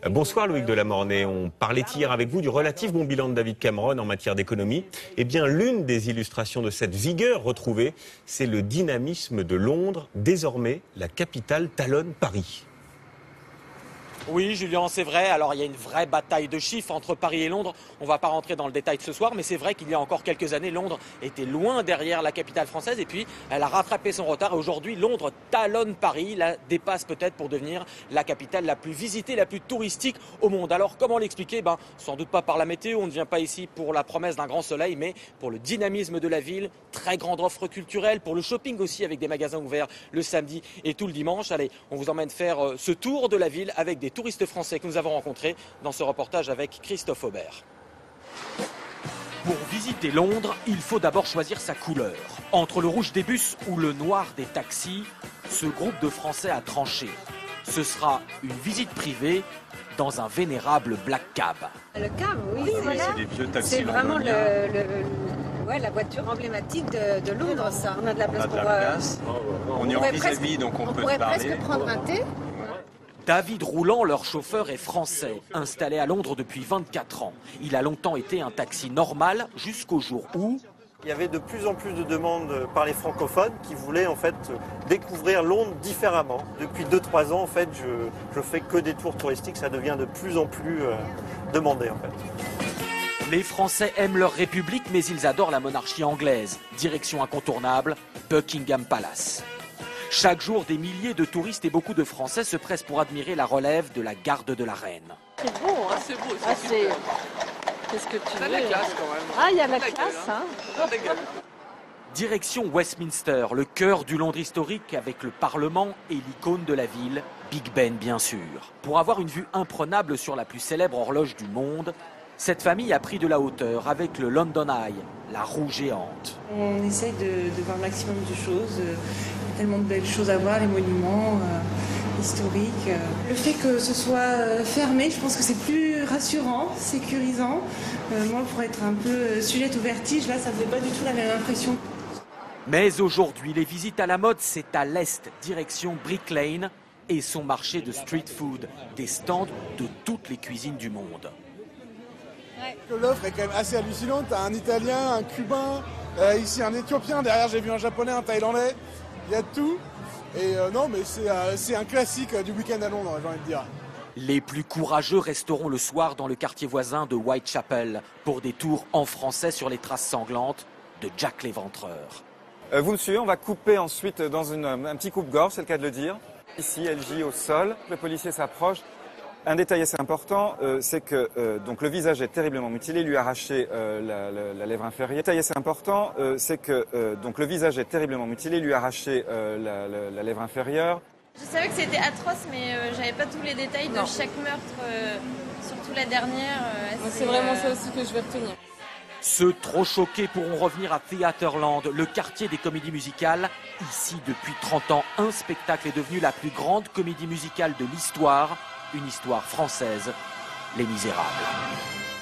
Bonsoir Loïc Delamornay. On parlait hier avec vous du relatif bon bilan de David Cameron en matière d'économie. Eh bien, l'une des illustrations de cette vigueur retrouvée, c'est le dynamisme de Londres. Désormais, la capitale talonne Paris. Oui, Julien, c'est vrai. Alors, il y a une vraie bataille de chiffres entre Paris et Londres. On ne va pas rentrer dans le détail de ce soir, mais c'est vrai qu'il y a encore quelques années, Londres était loin derrière la capitale française. Et puis, elle a rattrapé son retard. Et aujourd'hui, Londres talonne Paris, la dépasse peut-être pour devenir la capitale la plus visitée, la plus touristique au monde. Alors, comment l'expliquer? Sans doute pas par la météo. On ne vient pas ici pour la promesse d'un grand soleil, mais pour le dynamisme de la ville. Très grande offre culturelle, pour le shopping aussi, avec des magasins ouverts le samedi et tout le dimanche. Allez, on vous emmène faire ce tour de la ville avec des touristes français que nous avons rencontrés dans ce reportage avec Christophe Aubert. Pour visiter Londres, il faut d'abord choisir sa couleur. Entre le rouge des bus ou le noir des taxis, ce groupe de Français a tranché. Ce sera une visite privée dans un vénérable black cab. Le cab, oui, c'est vraiment la voiture emblématique de Londres, ça. On a de la place pour... On est en vis-à-vis, donc on peut pourrait parler. presque prendre un thé. David Roulant, leur chauffeur, est français, installé à Londres depuis 24 ans. Il a longtemps été un taxi normal jusqu'au jour où... Il y avait de plus en plus de demandes par les francophones qui voulaient en fait découvrir Londres différemment. Depuis 2-3 ans, en fait, je fais que des tours touristiques, ça devient de plus en plus demandé en fait. Les Français aiment leur République, mais ils adorent la monarchie anglaise. Direction incontournable, Buckingham Palace. Chaque jour, des milliers de touristes et beaucoup de Français se pressent pour admirer la relève de la garde de la reine. C'est beau, hein. C'est beau, Qu'est-ce que tu veux? Il y a de la classe quand même. Ah, il y a de la classe, hein. Direction Westminster, le cœur du Londres historique avec le Parlement et l'icône de la ville, Big Ben bien sûr. Pour avoir une vue imprenable sur la plus célèbre horloge du monde, cette famille a pris de la hauteur avec le London Eye, la roue géante. On essaye de voir le maximum de choses. Il y a tellement de belles choses à voir, les monuments historiques. Le fait que ce soit fermé, je pense que c'est plus rassurant, sécurisant. Moi, pour être un peu sujette au vertige, là, ça ne fait pas du tout la même impression. Mais aujourd'hui, les visites à la mode, c'est à l'est, direction Brick Lane et son marché de street food, des stands de toutes les cuisines du monde. L'offre est quand même assez hallucinante. T'as un Italien, un Cubain, ici un Éthiopien, derrière j'ai vu un Japonais, un Thaïlandais, il y a de tout. Et non, mais c'est un classique du week-end à Londres, j'ai envie de dire. Les plus courageux resteront le soir dans le quartier voisin de Whitechapel pour des tours en français sur les traces sanglantes de Jack l'Éventreur. Vous me suivez, on va couper ensuite dans un petit coupe-gorge, c'est le cas de le dire. Ici, elle gît au sol, le policier s'approche. Un détail assez important, c'est que donc le visage est terriblement mutilé, il lui a arraché la lèvre inférieure. Détail assez important, c'est que donc le visage est terriblement mutilé, il lui a arraché la lèvre inférieure. Je savais que c'était atroce, mais j'avais pas tous les détails de chaque meurtre, surtout la dernière. C'est vraiment ça aussi que je vais retenir. Ceux trop choqués pourront revenir à Theatreland, le quartier des comédies musicales. Ici, depuis 30 ans, un spectacle est devenu la plus grande comédie musicale de l'histoire. Une histoire française, Les Misérables.